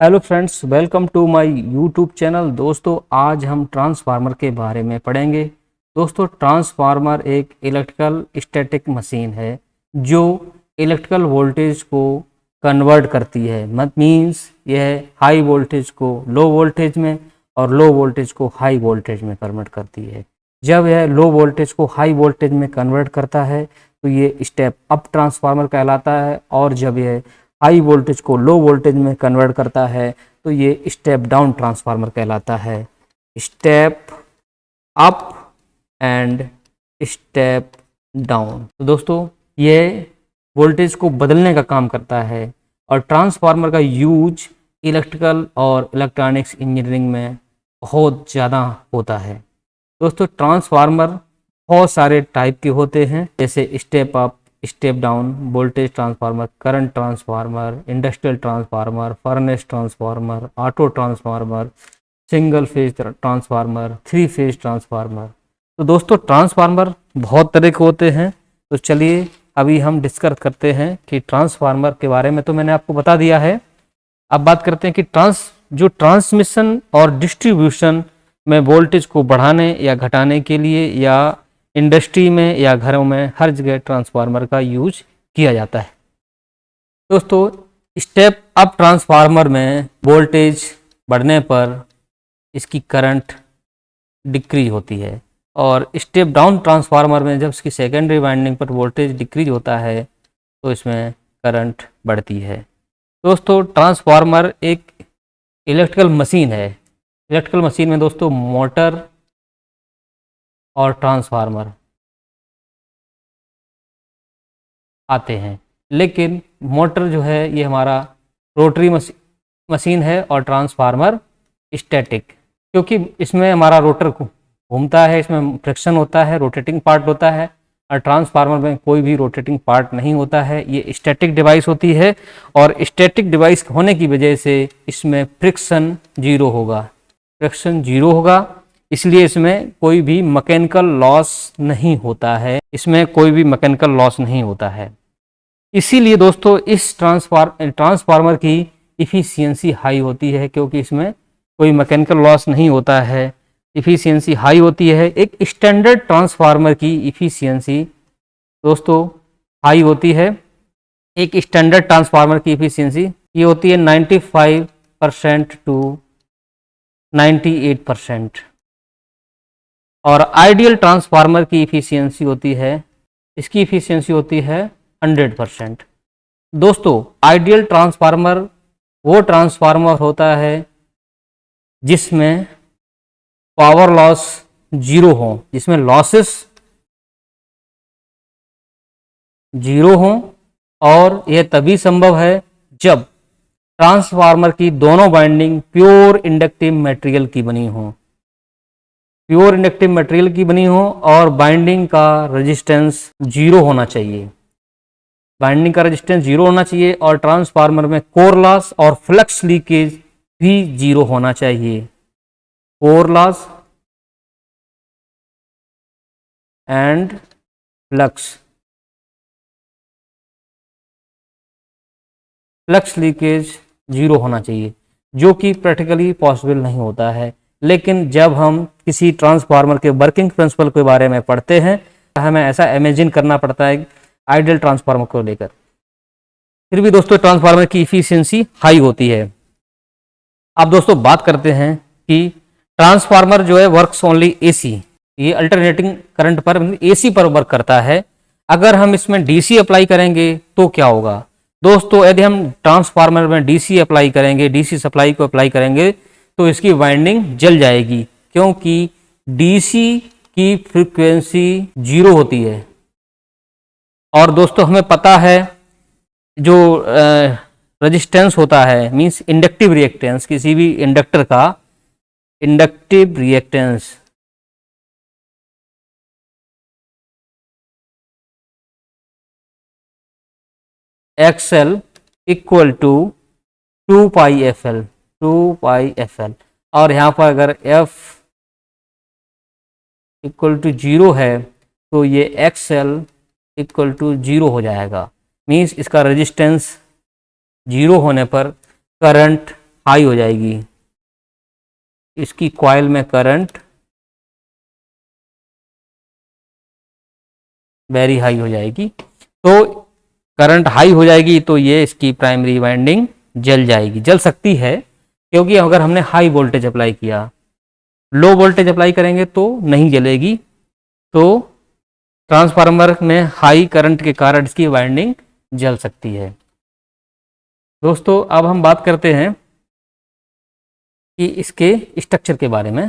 Hello friends, welcome to my YouTube channel. दोस्तों, आज हम ट्रांसफार्मर के बारे में पढ़ेंगे। दोस्तों, ट्रांसफार्मर एक इलेक्ट्रिकल स्टैटिक मशीन है जो इलेक्ट्रिकल वोल्टेज को कन्वर्ट करती है। मीन्स यह हाई वोल्टेज को लो वोल्टेज में और लो वोल्टेज को हाई वोल्टेज में कन्वर्ट करती है। जब यह लो वोल्टेज को हाई वोल्टेज में कन्वर्ट करता है तो ये स्टेप अप ट्रांसफार्मर कहलाता है, और जब यह हाई वोल्टेज को लो वोल्टेज में कन्वर्ट करता है तो ये स्टेप डाउन ट्रांसफार्मर कहलाता है। Step up and step down. तो दोस्तों, ये वोल्टेज को बदलने का काम करता है और ट्रांसफार्मर का यूज इलेक्ट्रिकल और इलेक्ट्रॉनिक्स इंजीनियरिंग में बहुत ज़्यादा होता है। दोस्तों, ट्रांसफार्मर बहुत सारे टाइप के होते हैं, जैसे step up, step down, voltage transformer, current transformer, industrial transformer, furnace transformer, auto transformer, single phase transformer, three phase transformer. तो दोस्तों, ट्रांसफार्मर बहुत तरह के होते हैं। तो चलिए अभी हम डिस्कस करते हैं कि ट्रांसफार्मर के बारे में तो मैंने आपको बता दिया है। अब बात करते हैं कि ट्रांसमिशन और डिस्ट्रीब्यूशन में वोल्टेज को बढ़ाने या घटाने के लिए या इंडस्ट्री में या घरों में हर जगह ट्रांसफार्मर का यूज किया जाता है। दोस्तों, स्टेप अप ट्रांसफार्मर में वोल्टेज बढ़ने पर इसकी करंट डिक्रीज होती है, और स्टेप डाउन ट्रांसफार्मर में जब इसकी सेकेंडरी वाइंडिंग पर वोल्टेज डिक्रीज होता है तो इसमें करंट बढ़ती है। दोस्तों, ट्रांसफार्मर एक इलेक्ट्रिकल मशीन है। इलेक्ट्रिकल मशीन में दोस्तों मोटर और ट्रांसफार्मर आते हैं, लेकिन मोटर जो है ये हमारा रोटरी मशीन है और ट्रांसफार्मर स्टैटिक, क्योंकि इसमें हमारा रोटर घूमता है, इसमें फ्रिक्शन होता है, रोटेटिंग पार्ट होता है। और ट्रांसफार्मर में कोई भी रोटेटिंग पार्ट नहीं होता है, ये स्टैटिक डिवाइस होती है, और स्टैटिक डिवाइस होने की वजह से इसमें फ्रिक्शन जीरो होगा। फ्रिक्शन जीरो होगा, इसलिए इसमें कोई भी मैकेनिकल लॉस नहीं होता है। इसमें कोई भी मैकेनिकल लॉस नहीं होता है। इसीलिए दोस्तों, इस ट्रांसफार्मर की इफ़िशियंसी हाई होती है, क्योंकि इसमें कोई मैकेनिकल लॉस नहीं होता है। इफ़िशियंसी हाई होती है। एक स्टैंडर्ड ट्रांसफार्मर की इफ़िशियंसी दोस्तों हाई होती है। एक स्टैंडर्ड ट्रांसफार्मर की इफ़िशियंसी ये होती है 95% टू 98%, और आइडियल ट्रांसफार्मर की इफ़िशियंसी होती है, इसकी इफ़िशियंसी होती है 100%। दोस्तों, आइडियल ट्रांसफार्मर वो ट्रांसफार्मर होता है जिसमें पावर लॉस जीरो हो, जिसमें लॉसेस जीरो हो, और यह तभी संभव है जब ट्रांसफार्मर की दोनों वाइंडिंग प्योर इंडक्टिव मटेरियल की बनी हो, प्योर इंडक्टिव मटेरियल की बनी हो, और बाइंडिंग का रेजिस्टेंस जीरो होना चाहिए। बाइंडिंग का रेजिस्टेंस जीरो होना चाहिए, और ट्रांसफार्मर में कोर लॉस और फ्लक्स लीकेज भी जीरो होना चाहिए। Core loss and flux leakage zero होना चाहिए, जो कि प्रैक्टिकली पॉसिबल नहीं होता है। लेकिन जब हम किसी ट्रांसफार्मर के वर्किंग प्रिंसिपल के बारे में पढ़ते हैं, हमें ऐसा इमेजिन करना पड़ता है आइडियल ट्रांसफार्मर को लेकर। फिर भी दोस्तों, ट्रांसफार्मर की इफिशियंसी हाई होती है। अब दोस्तों बात करते हैं कि ट्रांसफार्मर जो है वर्क्स ओनली एसी, ये अल्टरनेटिंग करंट पर एसी पर वर्क करता है। अगर हम इसमें डीसी अप्लाई करेंगे तो क्या होगा? दोस्तों, यदि हम ट्रांसफार्मर में डीसी अप्लाई करेंगे, डीसी सप्लाई को अप्लाई करेंगे, तो इसकी वाइंडिंग जल जाएगी, क्योंकि डीसी की फ्रीक्वेंसी जीरो होती है। और दोस्तों, हमें पता है जो रेजिस्टेंस होता है, मींस इंडक्टिव रिएक्टेंस, किसी भी इंडक्टर का inductive reactance XL equal to 2πfl, 2πfl। और यहाँ पर अगर f इक्वल टू जीरो है तो ये एक्सएल इक्वल टू जीरो हो जाएगा। मीन्स इसका रेजिस्टेंस जीरो होने पर करंट हाई हो जाएगी, इसकी कॉइल में करंट वेरी हाई हो जाएगी। तो करंट हाई हो जाएगी तो ये इसकी प्राइमरी वाइंडिंग जल जाएगी, जल सकती है, क्योंकि अगर हमने हाई वोल्टेज अप्लाई किया, लो वोल्टेज अप्लाई करेंगे तो नहीं जलेगी। तो ट्रांसफार्मर में हाई करंट के कारण इसकी वाइंडिंग जल सकती है। दोस्तों अब हम बात करते हैं कि इसके स्ट्रक्चर के बारे में।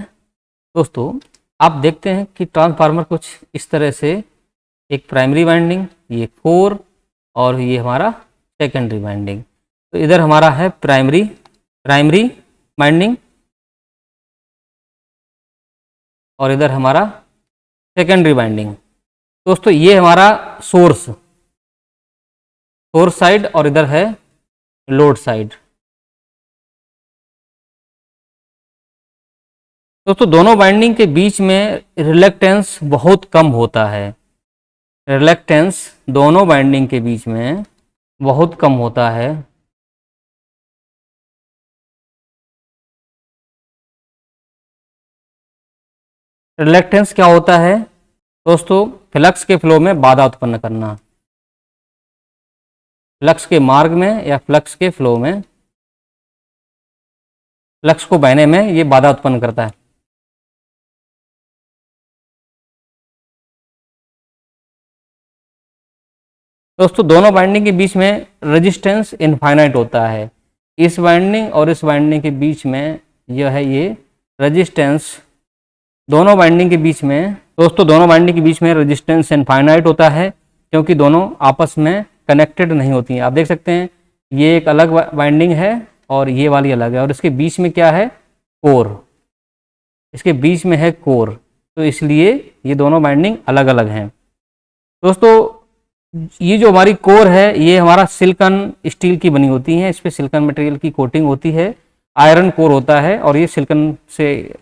दोस्तों आप देखते हैं कि ट्रांसफार्मर कुछ इस तरह से, एक प्राइमरी वाइंडिंग, ये कोर, और ये हमारा सेकेंडरी वाइंडिंग। तो इधर हमारा है प्राइमरी वाइंडिंग, और इधर हमारा सेकेंडरी वाइंडिंग। दोस्तों ये हमारा सोर्स साइड, और इधर है लोड साइड। दोस्तों दोनों वाइंडिंग के बीच में रिलक्टेंस बहुत कम होता है, रिलक्टेंस दोनों वाइंडिंग के बीच में बहुत कम होता है। रिलक्टेंस क्या होता है दोस्तों? फ्लक्स के फ्लो में बाधा उत्पन्न करना, फ्लक्स के मार्ग में या फ्लक्स के फ्लो में, फ्लक्स को बहने में ये बाधा उत्पन्न करता है। दोस्तों दोनों वाइंडिंग के बीच में रेजिस्टेंस इनफाइनाइट होता है। इस वाइंडिंग और इस वाइंडिंग के बीच में यह है ये रेजिस्टेंस, दोनों वाइंडिंग के बीच में, दोस्तों दोनों वाइंडिंग के बीच में रेजिस्टेंस इनफाइनाइट होता है, क्योंकि दोनों आपस में कनेक्टेड नहीं होती हैं। आप देख सकते हैं ये एक अलग वाइंडिंग है और ये वाली अलग है, और इसके बीच में क्या है? कोर, इसके बीच में है कोर, तो इसलिए ये दोनों वाइंडिंग अलग अलग हैं। दोस्तों ये जो हमारी कोर है ये हमारा सिलिकॉन स्टील की बनी होती है, इस पर सिलिकॉन मटेरियल की कोटिंग होती है, आयरन कोर होता है, और ये सिलिकॉन से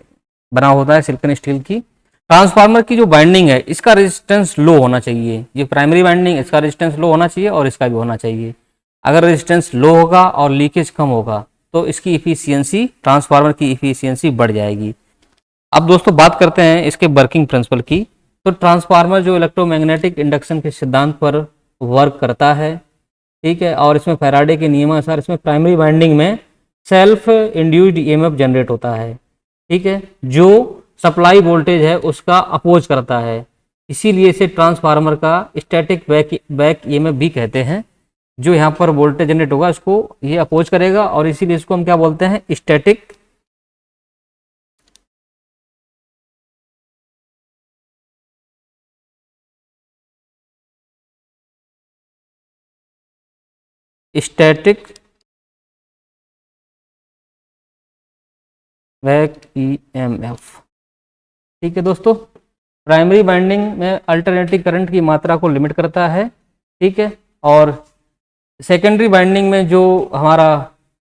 बना होता है, सिलिकॉन स्टील की। ट्रांसफार्मर की जो वाइंडिंग है इसका रेजिस्टेंस लो होना चाहिए, ये प्राइमरी वाइंडिंग, इसका रेजिस्टेंस लो होना चाहिए और इसका भी होना चाहिए। अगर रेजिस्टेंस लो होगा और लीकेज कम होगा तो इसकी इफिशियंसी, ट्रांसफार्मर की इफिशियंसी बढ़ जाएगी। अब दोस्तों बात करते हैं इसके वर्किंग प्रिंसिपल की। तो ट्रांसफार्मर जो इलेक्ट्रोमैग्नेटिक इंडक्शन के सिद्धांत पर वर्क करता है, ठीक है, और इसमें फैराडे के नियमानुसार इसमें प्राइमरी वाइंडिंग में सेल्फ इंड्यूस्ड ईएमएफ जनरेट होता है, ठीक है, जो सप्लाई वोल्टेज है उसका अपोज करता है। इसीलिए इसे ट्रांसफार्मर का स्टैटिक बैक ईएमएफ भी कहते हैं। जो यहाँ पर वोल्टेज जनरेट होगा इसको ये अपोज करेगा, और इसीलिए इसको हम क्या बोलते हैं? Static back EMF. ठीक है दोस्तों, प्राइमरी वाइंडिंग में अल्टरनेटिंग करंट की मात्रा को लिमिट करता है, ठीक है, और सेकेंडरी वाइंडिंग में जो हमारा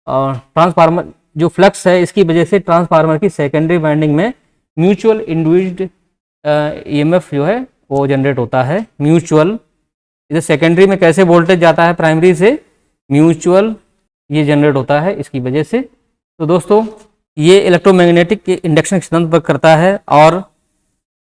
ट्रांसफार्मर जो फ्लक्स है इसकी वजह से ट्रांसफार्मर की सेकेंडरी वाइंडिंग में म्यूचुअल इंड्यूस्ड ईएमएफ जो है वो जनरेट होता है। म्यूचुअल, इधर सेकेंडरी में कैसे वोल्टेज जाता है प्राइमरी से, म्यूचुअल ये जनरेट होता है इसकी वजह से। तो दोस्तों ये इलेक्ट्रोमैग्नेटिक के इंडक्शन सिद्धांत पर करता है। और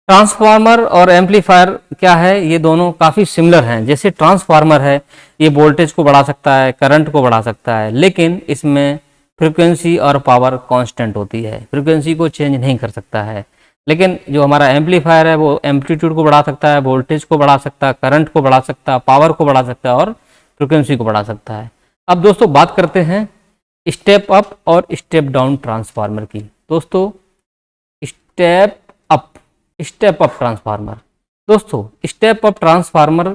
ट्रांसफार्मर और एम्पलीफायर क्या है, ये दोनों काफ़ी सिमिलर हैं। जैसे ट्रांसफार्मर है ये वोल्टेज को बढ़ा सकता है, करंट को बढ़ा सकता है, लेकिन इसमें फ्रीक्वेंसी और पावर कांस्टेंट होती है, फ्रीक्वेंसी को चेंज नहीं कर सकता है। लेकिन जो हमारा एम्पलीफायर है वो एम्पलीट्यूड को बढ़ा सकता है, वोल्टेज को बढ़ा सकता है, करंट को बढ़ा सकता है, पावर को बढ़ा सकता है और फ्रीक्वेंसी को बढ़ा सकता है। अब दोस्तों बात करते हैं स्टेप अप और स्टेप डाउन ट्रांसफार्मर की। दोस्तों स्टेप अप ट्रांसफार्मर, दोस्तों स्टेप अप ट्रांसफार्मर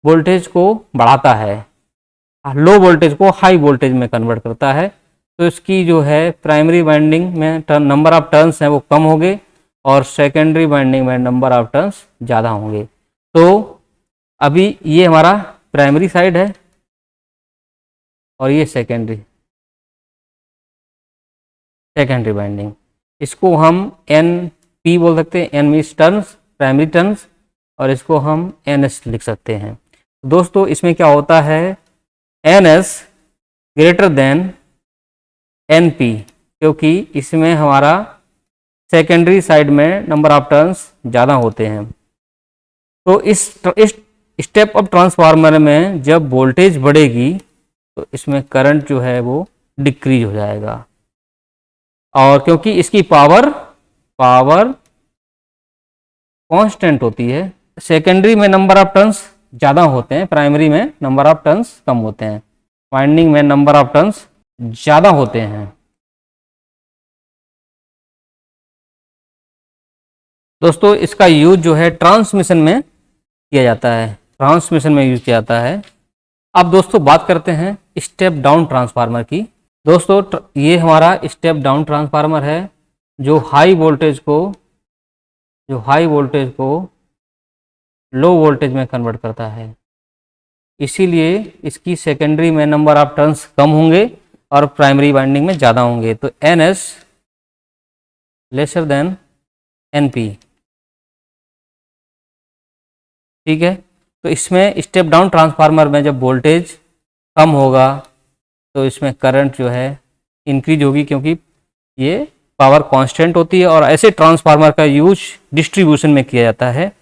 वोल्टेज को बढ़ाता है, लो वोल्टेज को हाई वोल्टेज में कन्वर्ट करता है। तो इसकी जो है प्राइमरी वाइंडिंग में नंबर ऑफ टर्न्स हैं वो कम होंगे और सेकेंडरी वाइंडिंग में नंबर ऑफ टर्न्स ज़्यादा होंगे। तो अभी ये हमारा प्राइमरी साइड है और ये सेकेंडरी वाइंडिंग, इसको हम एन पी बोल सकते हैं, N means turns, primary turns, और इसको हम एन एस लिख सकते हैं। दोस्तों इसमें क्या होता है, N S greater than NP, क्योंकि इसमें हमारा सेकेंडरी साइड में नंबर ऑफ टर्न्स ज़्यादा होते हैं। तो इस स्टेप अप ट्रांसफार्मर में जब वोल्टेज बढ़ेगी तो इसमें करंट जो है वो डिक्रीज हो जाएगा, और क्योंकि इसकी पावर कांस्टेंट होती है। सेकेंडरी में नंबर ऑफ टर्न्स ज़्यादा होते हैं, प्राइमरी में नंबर ऑफ टर्न्स कम होते हैं। वाइंडिंग में नंबर ऑफ टर्न्स ज़्यादा होते हैं। दोस्तों इसका यूज जो है ट्रांसमिशन में किया जाता है, ट्रांसमिशन में यूज किया जाता है। अब दोस्तों बात करते हैं स्टेप डाउन ट्रांसफार्मर की। दोस्तों ये हमारा स्टेप डाउन ट्रांसफार्मर है जो हाई वोल्टेज को लो वोल्टेज में कन्वर्ट करता है। इसीलिए इसकी सेकेंडरी में नंबर ऑफ टर्न्स कम होंगे और प्राइमरी वाइंडिंग में ज़्यादा होंगे। तो NS लेसर देन NP, ठीक है। तो इसमें स्टेप डाउन ट्रांसफार्मर में जब वोल्टेज कम होगा तो इसमें करंट जो है इंक्रीज होगी, क्योंकि ये पावर कांस्टेंट होती है और ऐसे ट्रांसफार्मर का यूज डिस्ट्रीब्यूशन में किया जाता है,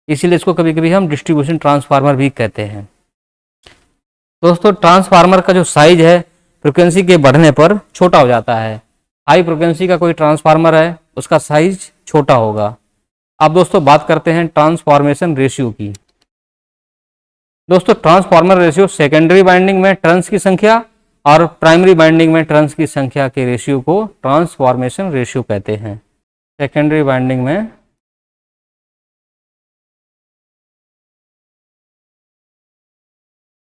इसीलिए इसको कभी कभी हम डिस्ट्रीब्यूशन ट्रांसफार्मर भी कहते हैं। दोस्तों ट्रांसफार्मर का जो साइज है फ्रिक्वेंसी के बढ़ने पर छोटा हो जाता है। हाई फ्रिक्वेंसी का कोई ट्रांसफार्मर है उसका साइज छोटा होगा। अब दोस्तों बात करते हैं ट्रांसफॉर्मेशन रेशियो की। दोस्तों ट्रांसफार्मर रेशियो सेकेंडरी वाइंडिंग में टर्न्स की संख्या और प्राइमरी वाइंडिंग में टर्न्स की संख्या के रेशियो को ट्रांसफॉर्मेशन रेशियो कहते हैं। सेकेंडरी वाइंडिंग में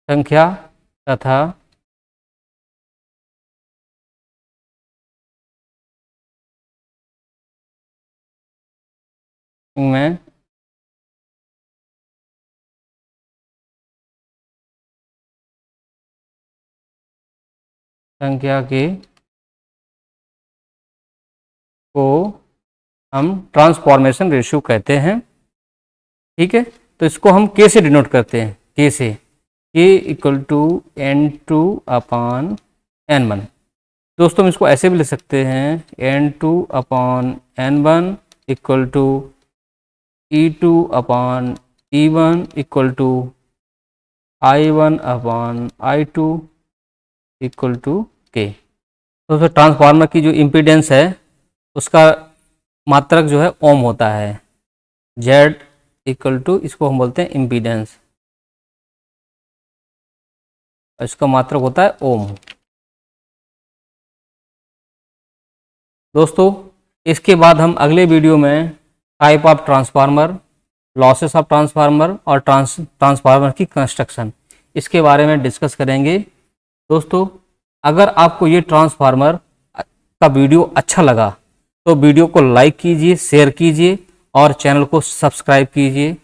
संख्या तथा में संख्या के को हम ट्रांसफॉर्मेशन रेशियो कहते हैं, ठीक है। तो इसको हम K से डिनोट करते हैं, K से, K इक्वल टू N2/N1। दोस्तों हम इसको ऐसे भी लिख सकते हैं N2/N1 equal to E2/E1 equal to I1/I2 equal to K। दोस्तों ट्रांसफार्मर की जो इम्पीडेंस है उसका मात्रक जो है ओम होता है। Z इक्वल टू, इसको हम बोलते हैं इम्पीडेंस, इसका मात्रक होता है ओम। दोस्तों इसके बाद हम अगले वीडियो में type of transformer, losses of transformer और ट्रांसफार्मर की कंस्ट्रक्शन, इसके बारे में डिस्कस करेंगे। दोस्तों अगर आपको ये ट्रांसफार्मर का वीडियो अच्छा लगा तो वीडियो को लाइक कीजिए, शेयर कीजिए और चैनल को सब्सक्राइब कीजिए।